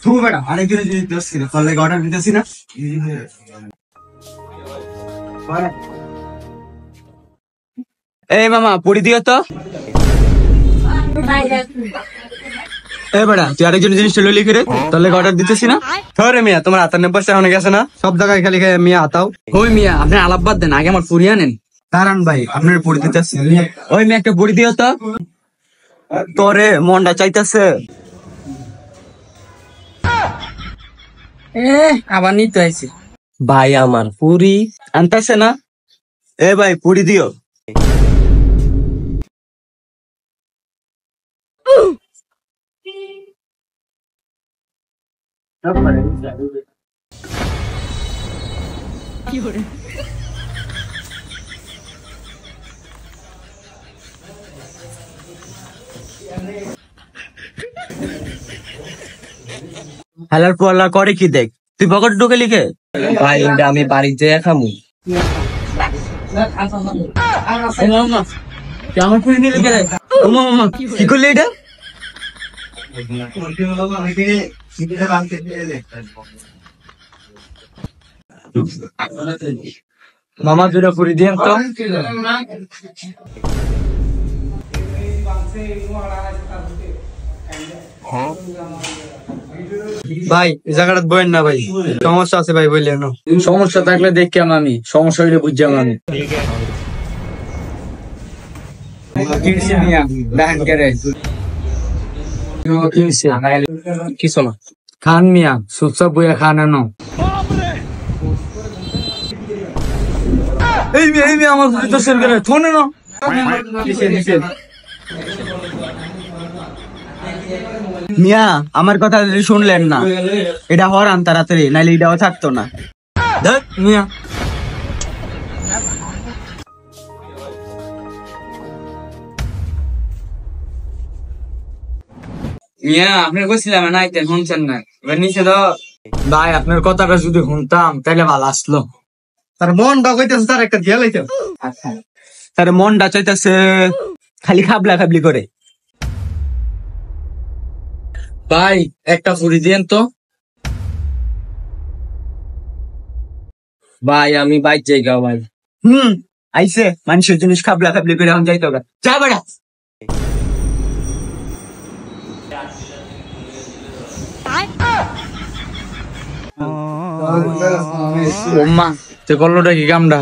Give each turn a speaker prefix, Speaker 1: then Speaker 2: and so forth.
Speaker 1: তুমি বেটা আরেকজনের যদি দোষ ছিল তাহলে অর্ডার দিতেছি না। এই মামা পড়ি দিও তো। এই বেটা তুই আরেকজনের জিনিসটা লইলি করে তাহলে অর্ডার দিতেছি না। ধরে মিয়া তোমার হাতের পয়সা অনেক গেছে না, সব জায়গায় খালি মিয়া হাতাও।
Speaker 2: ওই মিয়া আপনি আলাপ বাদ দেন, আগে আমার পুরি আনেন।
Speaker 1: দাঁড়ান ভাই আপনার পড়ি দিতেছি।
Speaker 2: ওই মিয়া একটা পুরি দিও তো।
Speaker 1: তোরে মনটা চাইতেছে।
Speaker 2: আবার নিতে আইছি।
Speaker 1: ভাই আমার পুরি আনতেছে না। এ ভাই পুরি দিও। হেলার পোয়ালা করে কি দেখ, তুই পকেট ঢুকে লিখে।
Speaker 2: ভাই এটা আমি বাড়িতে খামু।
Speaker 1: আমার পুরি নিয়ে লিখে দেখ। মামা কি করলি এটা? মামা দুটা পুরি দিয়ে তো। ভাই এই জায়গাটা বইন না ভাই, সমস্যা আছে ভাই বললেন না।
Speaker 2: সমস্যা থাকলে দেখলাম আমি, সমস্যা হইলে বুঝলাম আমি। কিছু না খান মিয়া, চুপচাপ বইয়া খান আনো।
Speaker 1: এই মেয়ে আমার তো সেল করে ফোনে না। মিয়া আমার কথা যদি শুনলেন না, এটা হরান তাড়াতাড়ি, নাইলে এটাও থাকতো না। দেখ মিয়া
Speaker 2: মিয়া আপনার কইছিলাম না আইতেন, শুনছেন না, এবার নিচে দাও।
Speaker 1: ভাই আপনার কথাটা যদি শুনতাম তাহলে ভালো আসলো। তার মনটা কইতেছে তার একটা দিয়া লাইতে। তার মনটা চাইতেছে খালি খাবলা খাবলি করে।
Speaker 2: ভাই একটা পুরি দিয়েন তো। ভাই আমি বাইক যাইগা ভাই।
Speaker 1: আইসে মানুষের জিনিস খাবলা খাবলি করে এখন যাইতো গা। যা বেড়া।
Speaker 2: মা তে করলোটা কি কামটা?